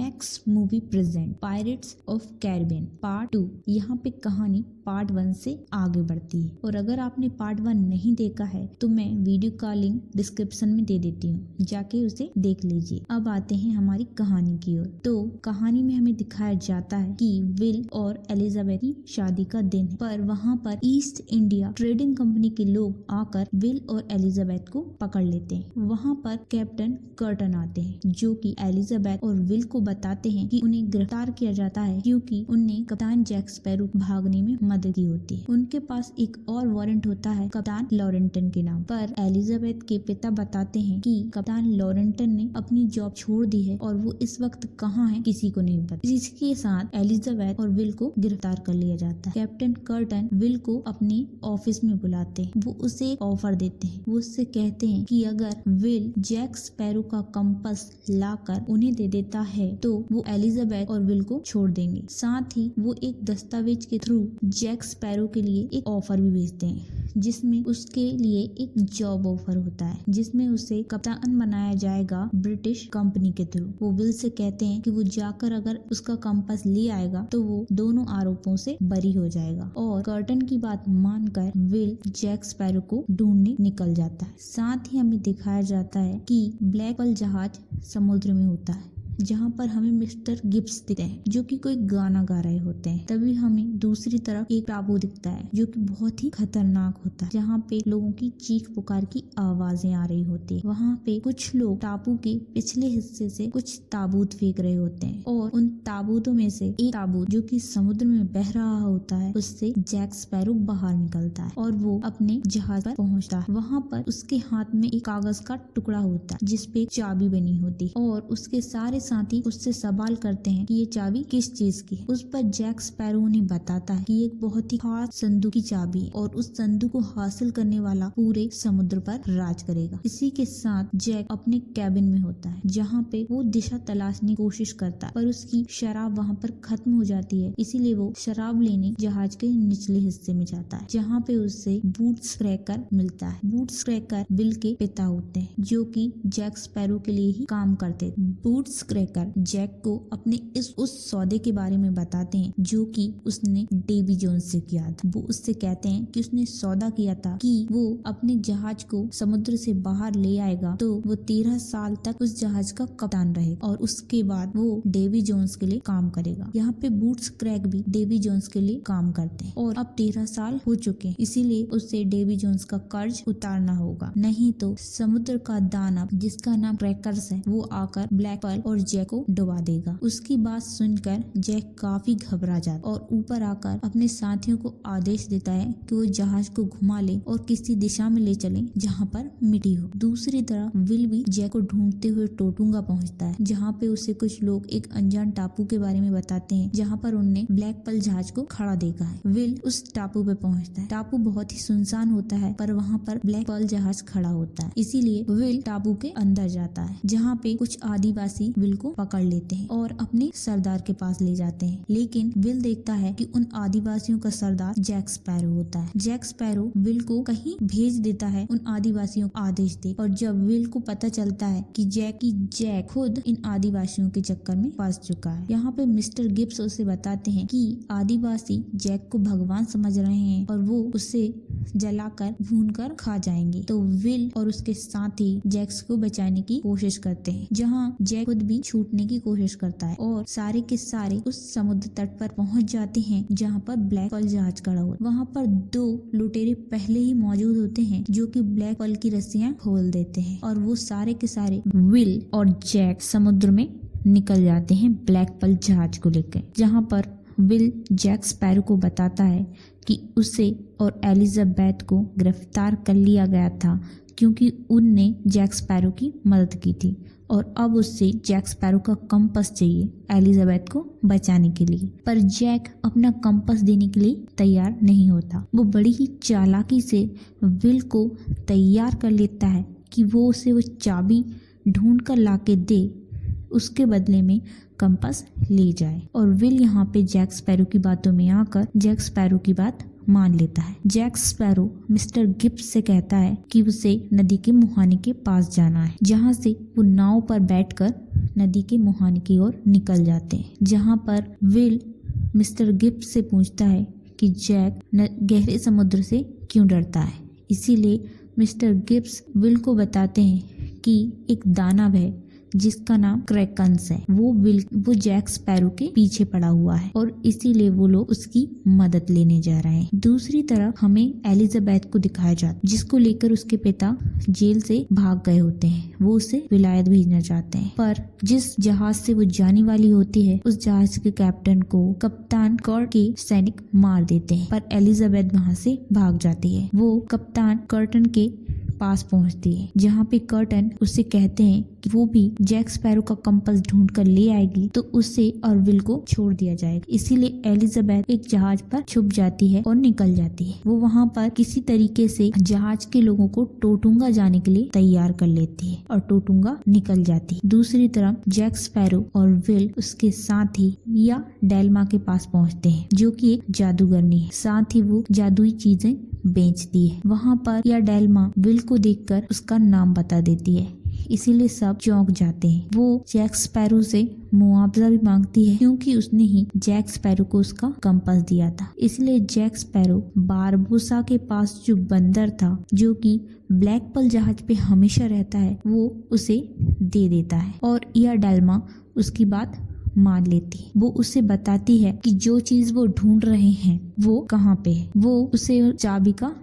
Max movie present pirates of Caribbean part 2। यहाँ पे कहानी पार्ट 1 से आगे बढ़ती है और अगर आपने पार्ट 1 नहीं देखा है तो मैं वीडियो का लिंक डिस्क्रिप्शन में दे देती हूँ, जाके उसे देख लीजिए। अब आते हैं हमारी कहानी की ओर। तो कहानी में हमें दिखाया जाता है कि विल और एलिजाबेथ की शादी का दिन है, पर वहाँ पर ईस्ट इंडिया ट्रेडिंग कंपनी के लोग आकर विल और एलिजाबेथ को पकड़ लेते हैं। वहाँ पर कैप्टन कर्टन आते हैं जो कि एलिजाबेथ और विल को बताते हैं कि उन्हें गिरफ्तार किया जाता है क्योंकि उनने कप्तान जैक स्पैरो भागने में मदद की होती है। उनके पास एक और वारंट होता है कप्तान लॉरेंटन के नाम पर। एलिजाबेथ के पिता बताते हैं कि कप्तान लॉरेंटन ने अपनी जॉब छोड़ दी है और वो इस वक्त कहाँ है किसी को नहीं पता। इसके साथ एलिजाबेथ और विल को गिरफ्तार कर लिया जाता है। कैप्टन कर्टन विल को अपने ऑफिस में बुलाते हैं। वो उसे एक ऑफर देते हैं। वो उससे कहते हैं कि अगर विल जैक स्पैरो का कंपास लाकर उन्हें दे देता है तो वो एलिजाबेथ और विल को छोड़ देंगे। साथ ही वो एक दस्तावेज के थ्रू जैक स्पैरो के लिए एक ऑफर भी भेजते हैं जिसमें उसके लिए एक जॉब ऑफर होता है जिसमें उसे कप्तान बनाया जाएगा ब्रिटिश कंपनी के थ्रू। वो विल से कहते हैं कि वो जाकर अगर उसका कंपास ले आएगा तो वो दोनों आरोपों से बरी हो जाएगा और कर्टन की बात मानकर विल जैक स्पैरो को ढूंढने निकल जाता है। साथ ही हमें दिखाया जाता है कि ब्लैक पर्ल जहाज समुद्र में होता है जहाँ पर हमें मिस्टर गिब्स दिखते हैं जो कि कोई गाना गा रहे होते हैं। तभी हमें दूसरी तरफ एक टापू दिखता है जो कि बहुत ही खतरनाक होता है जहाँ पे लोगों की चीख पुकार की आवाजें आ रही होती है। वहाँ पे कुछ लोग टापू के पिछले हिस्से से कुछ ताबूत फेंक रहे होते हैं और उन ताबूतों में से एक ताबूत जो कि समुद्र में बह रहा होता है उससे जैक स्पैरो बाहर निकलता है और वो अपने जहाज पर पहुँचता है। वहाँ पर उसके हाथ में एक कागज का टुकड़ा होता है जिसपे चाबी बनी होती है और उसके सारे साथी उससे सवाल करते हैं कि ये चाबी किस चीज की है। उस पर जैक स्पैरो उन्हें बताता है कि एक बहुत ही खास संदूक की चाबी है और उस संदूक को हासिल करने वाला पूरे समुद्र पर राज करेगा। इसी के साथ जैक अपने कैबिन में होता है जहाँ पे वो दिशा तलाशने की कोशिश करता है पर उसकी शराब वहाँ पर खत्म हो जाती है। इसीलिए वो शराब लेने जहाज के निचले हिस्से में जाता है जहाँ पे उससे बूट्स क्रैकर मिलता है। बूट्स क्रैकर विल के पिता होते हैं जो कि जैक स्पैरो के लिए ही काम करते थे। बूट्स क्रैकर जैक को अपने उस सौदे के बारे में बताते हैं जो कि उसने डेवी जोन्स से किया था। वो उससे कहते हैं कि उसने सौदा किया था कि वो अपने जहाज को समुद्र से बाहर ले आएगा तो वो 13 साल तक उस जहाज का कप्तान रहेगा और उसके बाद वो डेवी जोन्स के लिए काम करेगा। यहाँ पे बूट्स क्रैक भी डेवी जोन्स के लिए काम करते हैं और अब 13 साल हो चुके हैं इसीलिए उससे डेवी जोन्स का कर्ज उतारना होगा, नहीं तो समुद्र का दानव जिसका नाम क्रैकर्स है वो आकर ब्लैक पर्ल और जैक को डुबा देगा। उसकी बात सुनकर जैक काफी घबरा जाता और ऊपर आकर अपने साथियों को आदेश देता है कि वो जहाज को घुमा ले और किसी दिशा में ले चले जहाँ पर मिट्टी हो। दूसरी तरफ विल भी जैक को ढूंढते हुए टोटुंगा पहुँचता है जहाँ पे उसे कुछ लोग एक अनजान टापू के बारे में बताते हैं जहाँ पर उनने ब्लैक पर्ल जहाज को खड़ा देखा है। विल उस टापू पे पहुँचता है। टापू बहुत ही सुनसान होता है पर वहाँ पर ब्लैक पर्ल जहाज खड़ा होता है इसीलिए विल टापू के अंदर जाता है जहाँ पे कुछ आदिवासी विल को पकड़ लेते हैं और अपने सरदार के पास ले जाते हैं। लेकिन विल देखता है कि उन आदिवासियों का सरदार जैक स्पैरो होता है। जैक स्पैरो विल को कहीं भेज देता है उन आदिवासियों को आदेश दे और जब विल को पता चलता है कि जैक खुद इन आदिवासियों के चक्कर में फंस चुका है। यहाँ पे मिस्टर गिब्स उसे बताते हैं कि आदिवासी जैक को भगवान समझ रहे हैं और वो उसे जलाकर भूनकर खा जाएंगे। तो विल और उसके साथी जैक्स को बचाने की कोशिश करते हैं जहाँ जैक खुद भी छूटने की कोशिश करता है और सारे के सारे उस समुद्र तट पर पहुंच जाते हैं जहां पर ब्लैक पर्ल जहाज खड़ा हुआ। वहां पर 2 लुटेरे पहले ही मौजूद होते हैं जो कि ब्लैक पर्ल की रस्सियां खोल देते हैं और वो सारे के सारे विल और जैक समुद्र में निकल जाते हैं ब्लैक पर्ल जहाज को लेकर। जहां पर विल जैक स्पैरो को बताता है कि उसे और एलिजाबेथ को गिरफ्तार कर लिया गया था क्योंकि उनने जैक स्पैरो की मदद की थी और अब उससे जैक स्पैरो का कंपास चाहिए एलिजाबेथ को बचाने के लिए। पर जैक अपना कंपास देने के लिए तैयार नहीं होता। वो बड़ी ही चालाकी से विल को तैयार कर लेता है कि वो उसे वो चाबी ढूंढ कर ला के दे, उसके बदले में कंपास ले जाए। और विल यहाँ पे जैक स्पैरो की बातों में आकर जैक स्पैरो की बात मान लेता है। जैक स्पैरो मिस्टर गिब्स से कहता है कि उसे नदी के मुहाने के पास जाना है, जहाँ से वो नाव पर बैठकर नदी के मुहाने की ओर निकल जाते हैं, जहाँ पर विल मिस्टर गिब्स से पूछता है कि जैक गहरे समुद्र से क्यों डरता है। इसीलिए मिस्टर गिब्स विल को बताते हैं कि एक दानव है जिसका नाम क्रैकन्स है, वो जैक स्पैरो के पीछे पड़ा हुआ है और इसीलिए वो लोग उसकी मदद लेने जा रहे हैं। दूसरी तरफ हमें एलिजाबेथ को दिखाया जाता है, जिसको लेकर उसके पिता जेल से भाग गए होते हैं। वो उसे विलायत भेजना चाहते हैं, पर जिस जहाज से वो जाने वाली होती है उस जहाज के कैप्टन को कप्तान कर्ट के सैनिक मार देते हैं, पर एलिजाबेथ वहाँ से भाग जाती है। वो कप्तान कर्टन के पास पहुंचती है, जहाँ पे कर्टन उससे कहते हैं कि वो भी जैक स्पैरो का कंपास ढूंढ कर ले आएगी तो उससे और विल को छोड़ दिया जाएगा। इसीलिए एलिजाबेथ एक जहाज पर छुप जाती है और निकल जाती है। वो वहाँ पर किसी तरीके से जहाज के लोगों को टोटुंगा जाने के लिए तैयार कर लेती है और टोटुंगा निकल जाती है। दूसरी तरफ जैक स्पैरो और विल उसके साथ ही या डेल्मा के पास पहुँचते हैं, जो की एक जादूगरनी है। साथ ही वो जादुई चीजें बेचती है। वहाँ पर या डेल्मा विल को देखकर उसका नाम बता देती है, इसीलिए सब चौंक जाते हैं। वो जैक स्पैरो से मुआवजा भी मांगती है, क्योंकि उसने ही जैक स्पैरो को उसका कंपास दिया था। इसलिए जैक स्पैरो बारबोसा के पास जो बंदर था, जो कि ब्लैक पर्ल जहाज पे हमेशा रहता है, वो उसे दे देता है और या डेल्मा उसकी बात मान लेती है। वो उसे बताती है कि जो चीज वो ढूंढ रहे हैं वो कहाँ पे है। वो उसे चाबी का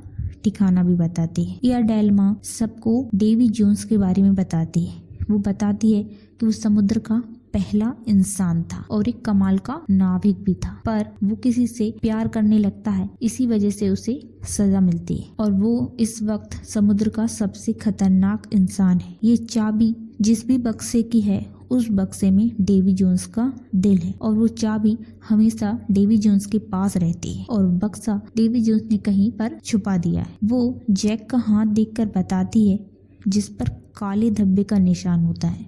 ठिकाना भी बताती है। या डेल्मा सबको डेवी जोन्स के बारे में बताती है। वो बताती है कि वो समुद्र का पहला इंसान था और एक कमाल का नाविक भी था, पर वो किसी से प्यार करने लगता है, इसी वजह से उसे सजा मिलती है और वो इस वक्त समुद्र का सबसे खतरनाक इंसान है। ये चाबी जिस भी बक्से की है उस बक्से में डेवी जोन्स का दिल है और वो चाबी हमेशा डेवी जोन्स के पास रहती है और बक्सा डेवी जोन्स ने कहीं पर छुपा दिया है। वो जैक का हाथ देखकर बताती है, जिस पर काले धब्बे का निशान होता है।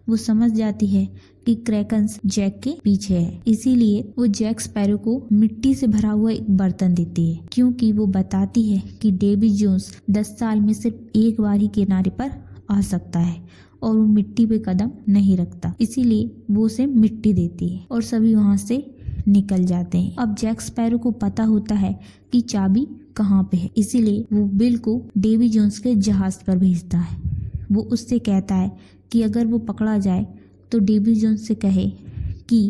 वो समझ जाती है कि क्रैकन्स जैक के पीछे है, इसीलिए वो जैक स्पैरो को मिट्टी से भरा हुआ एक बर्तन देती है, क्योंकि वो बताती है कि डेवी जोन्स 10 साल में सिर्फ एक बार ही किनारे पर आ सकता है और वो मिट्टी पे कदम नहीं रखता, इसीलिए वो उसे मिट्टी देती है और सभी वहाँ से निकल जाते हैं। अब जैक स्पैरो को पता होता है कि चाबी कहाँ पे है, इसीलिए वो बिल को डेवी जोन्स के जहाज पर भेजता है। वो उससे कहता है कि अगर वो पकड़ा जाए तो डेवी जोन्स से कहे कि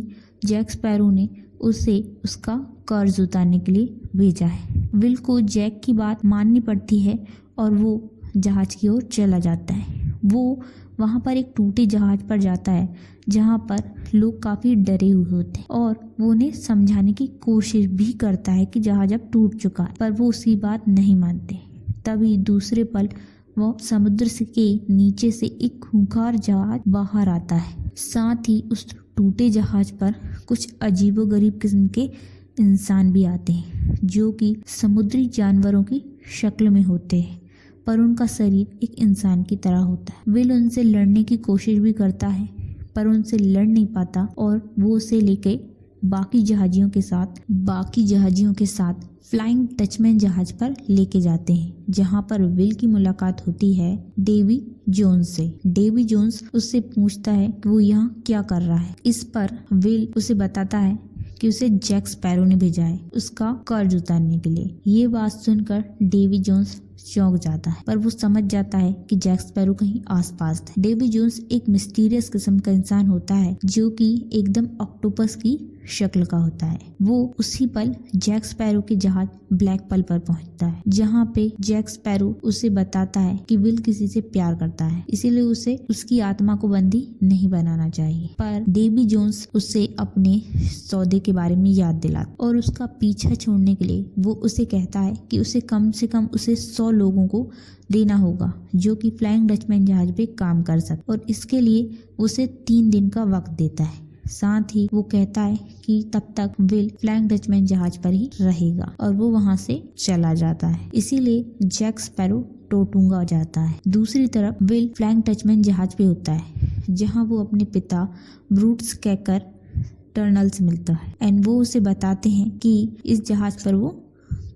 जैक स्पैरो ने उसे उसका कर्ज उतारने के लिए भेजा है। विल को जैक की बात माननी पड़ती है और वो जहाज की ओर चला जाता है। वो वहाँ पर एक टूटे जहाज पर जाता है, जहाँ पर लोग काफी डरे हुए होते हैं और वो उन्हें समझाने की कोशिश भी करता है कि जहाज अब टूट चुका है, पर वो उसकी बात नहीं मानते। तभी दूसरे पल वो समुद्र के नीचे से एक खूंखार जहाज बाहर आता है। साथ ही उस टूटे जहाज पर कुछ अजीबोगरीब किस्म के इंसान भी आते हैं, जो कि समुद्री जानवरों की शक्ल में होते हैं, पर उनका शरीर एक इंसान की तरह होता है। विल उनसे लड़ने की कोशिश भी करता है, पर उनसे लड़ नहीं पाता और वो उसे लेके बाकी जहाजियों के साथ फ्लाइंग डचमैन जहाज पर लेके जाते हैं, जहां पर विल की मुलाकात होती है डेवी जोन्स से। डेवी जोन्स उससे पूछता है कि वो यहाँ क्या कर रहा है। इस पर विल उसे बताता है कि उसे जैक स्पैरो ने भेजा है उसका कर्ज उतारने के लिए। ये बात सुनकर डेवी जोन्स चौंक जाता है, पर वो समझ जाता है कि जैक स्पैरो कहीं आसपास है। डेवी जोन्स एक मिस्टीरियस किस्म का इंसान होता है, जो कि एकदम ऑक्टोपस की शक्ल का होता है। वो उसी पल जैक स्पैरो के जहाज ब्लैक पर्ल पर पहुंचता है, जहां पे जैक स्पैरो उसे बताता है कि विल किसी से प्यार करता है, इसीलिए उसे उसकी आत्मा को बंदी नहीं बनाना चाहिए। पर डेवी जोन्स उससे अपने सौदे के बारे में याद दिलाता और उसका पीछा छोड़ने के लिए वो उसे कहता है कि उसे कम से कम उसे 100 लोगों को देना होगा, जो कि फ्लाइंग डचमैन जहाज पे काम कर सके, और इसके लिए उसे 3 दिन का वक्त देता है। साथ ही वो कहता है कि तब तक विल फ्लाइंग डचमैन जहाज पर ही रहेगा और वो वहाँ से चला जाता है। इसीलिए जैक स्पैरो टोटुंगा जाता है। दूसरी तरफ विल फ्लाइंग डचमैन जहाज पे होता है, जहाँ वो अपने पिता ब्रूट्स कैकर टर्नल से मिलता है एंड वो उसे बताते हैं कि इस जहाज पर वो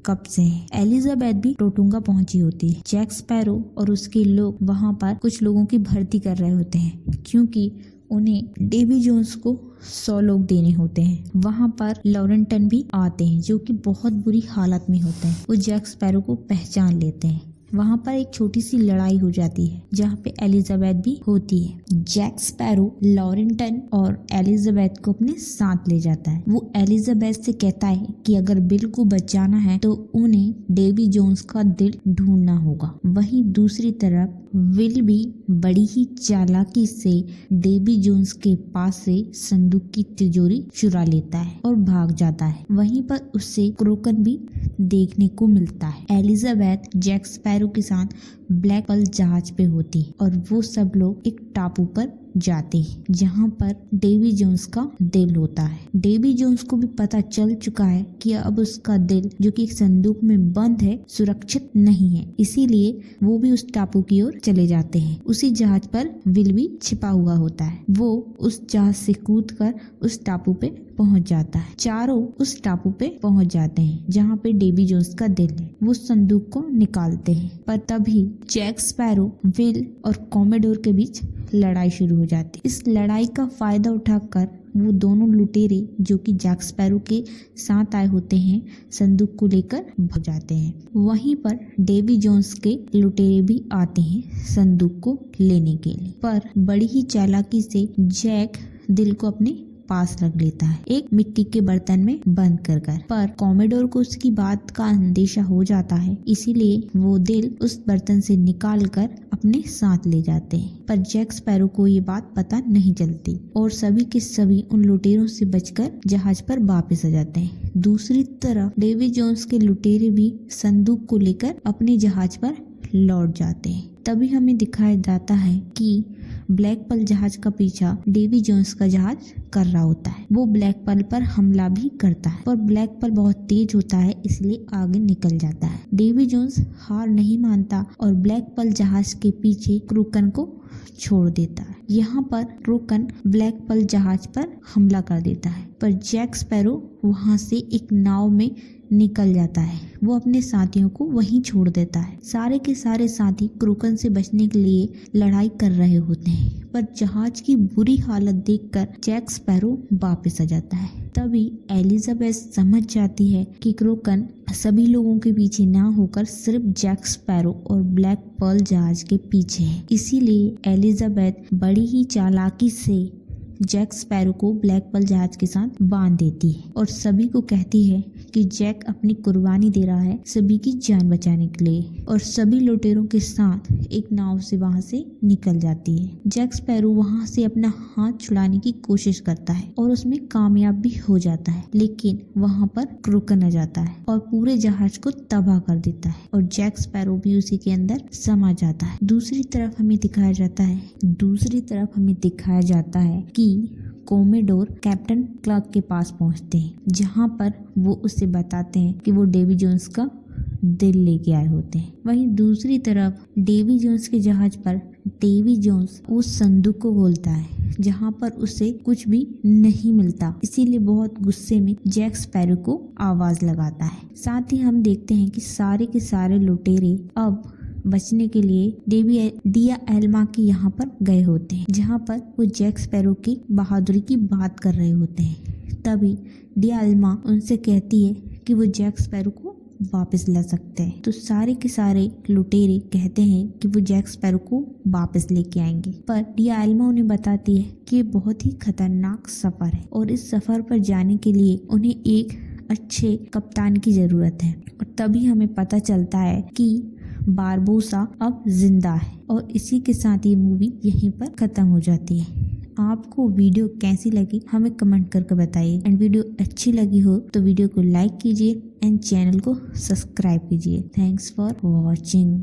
कब से हैं। एलिजाबेथ भी टोटुंगा पहुंची होती है। जैक स्पैरो और उसके लोग वहां पर कुछ लोगों की भर्ती कर रहे होते हैं क्योंकि उन्हें डेवी जोन्स को 100 लोग देने होते हैं। वहां पर लॉरेंटन भी आते हैं जो कि बहुत बुरी हालत में होते हैं। वो जैक स्पैरो को पहचान लेते हैं। वहां पर एक छोटी सी लड़ाई हो जाती है जहाँ पे एलिजाबेथ भी होती है। जैक स्पैरो लॉरेंटन और एलिजाबेथ को अपने साथ ले जाता है। वो एलिजाबेथ से कहता है कि अगर बिल को बचाना है तो उन्हें डेवी जोन्स का दिल ढूंढना होगा। वहीं दूसरी तरफ विल भी बड़ी ही चालाकी से डेवी जोन्स के पास से संदूक की तिजोरी चुरा लेता है और भाग जाता है। वहीं पर उससे क्रोकन भी देखने को मिलता है। एलिजाबेथ जैक स्पैरो के साथ ब्लैक पर्ल जहाज पे होती है और वो सब लोग एक टापू पर जाते हैं जहाँ पर डेवी जोन्स का दिल होता है। डेवी जोन्स को भी पता चल चुका है कि अब उसका दिल जो कि एक संदूक में बंद है सुरक्षित नहीं है, इसीलिए वो भी उस टापू की ओर चले जाते हैं। उसी जहाज पर विल भी छिपा हुआ होता है। वो उस जहाज से कूदकर उस टापू पे पहुंच जाता है। चारों उस टापू पे पहुंच जाते हैं जहाँ पे डेवी जोन्स का दिल है। वो संदूक को निकालते हैं पर तभी जैक स्पैरो, विल और कॉमोडोर के बीच लड़ाई शुरू हो जाती है। इस लड़ाई का फायदा उठाकर वो दोनों लुटेरे जो कि जैक स्पैरो के साथ आए होते हैं संदूक को लेकर भाग जाते हैं। वहीं पर डेवी जोन्स के लुटेरे भी आते हैं संदूक को लेने के लिए, पर बड़ी ही चालाकी से जैक दिल को अपने पास रख लेता है एक मिट्टी के बर्तन में बंद कर। पर कॉमोडोर को उसकी बात का अंदेशा हो जाता है, इसीलिए वो दिल उस बर्तन से निकाल कर अपने साथ ले जाते हैं। पर जैक स्पैरो को ये बात पता नहीं चलती और सभी के सभी उन लुटेरों से बचकर जहाज पर वापस आ जाते हैं। दूसरी तरफ डेवी जोन्स के लुटेरे भी संदूक को लेकर अपने जहाज पर लौट जाते हैं। तभी हमें दिखाया जाता है कि ब्लैक पर्ल जहाज का पीछा डेवी जोन्स का जहाज कर रहा होता है। वो ब्लैक पर्ल पर हमला भी करता है पर ब्लैक पर्ल बहुत तेज होता है इसलिए आगे निकल जाता है। डेवी जोन्स हार नहीं मानता और ब्लैक पर्ल जहाज के पीछे क्रोकन को छोड़ देता है। यहाँ पर क्रोकन ब्लैक पर्ल जहाज पर हमला कर देता है पर जैक स्पैरो वहाँ से एक नाव में निकल जाता है। वो अपने साथियों को वहीं छोड़ देता है। सारे के सारे साथी क्रोकन से बचने के लिए लड़ाई कर रहे होते हैं पर जहाज की बुरी हालत देखकर जैक स्पैरो वापस आ जाता है। तभी एलिजाबेथ समझ जाती है कि क्रोकन सभी लोगों के पीछे ना होकर सिर्फ जैक स्पैरो और ब्लैक पर्ल जहाज के पीछे है। इसीलिए एलिजाबेथ बड़ी ही चालाकी से जैक स्पैरो को ब्लैक पर्ल जहाज के साथ बांध देती है और सभी को कहती है कि जैक अपनी कुर्बानी दे रहा है सभी की जान बचाने के लिए और सभी लुटेरों के साथ एक नाव से वहां से निकल जाती है। जैक स्पैरो वहां से अपना हाथ छुड़ाने की कोशिश करता है और उसमें कामयाब भी हो जाता है, लेकिन वहां पर क्रोकन आ जाता है और पूरे जहाज को तबाह कर देता है और जैक स्पैरो भी उसी के अंदर समा जाता है। दूसरी तरफ हमें दिखाया जाता है कि कॉमोडोर कैप्टन क्लार्क के पास पहुंचते हैं जहां पर वो उसे बताते हैं कि वो डेवी जोन्स का दिल लेके आए होते हैं। वहीं दूसरी तरफ डेवी जोन्स के जहाज पर डेवी जोन्स उस संदूक को खोलता है जहां पर उसे कुछ भी नहीं मिलता, इसीलिए बहुत गुस्से में जैक स्पैरो को आवाज लगाता है। साथ ही हम देखते हैं कि सारे के सारे लुटेरे अब बचने के लिए डिया एल्मा के यहाँ पर गए होते हैं जहाँ पर वो जैक स्पैरो की बहादुरी की बात कर रहे होते हैं। तभी डिया एल्मा उनसे कहती है कि वो जैक स्पैरो को वापस ला सकते हैं। तो सारे के सारे लुटेरे कहते हैं कि वो जैक स्पैरो को वापस लेके आएंगे, पर डिया एल्मा उन्हें बताती है कि ये बहुत ही खतरनाक सफर है और इस सफर पर जाने के लिए उन्हें एक अच्छे कप्तान की जरूरत है। और तभी हमें पता चलता है कि बारबोसा अब जिंदा है और इसी के साथ ये मूवी यहीं पर खत्म हो जाती है। आपको वीडियो कैसी लगी हमें कमेंट करके बताइए एंड वीडियो अच्छी लगी हो तो वीडियो को लाइक कीजिए एंड चैनल को सब्सक्राइब कीजिए। Thanks for watching.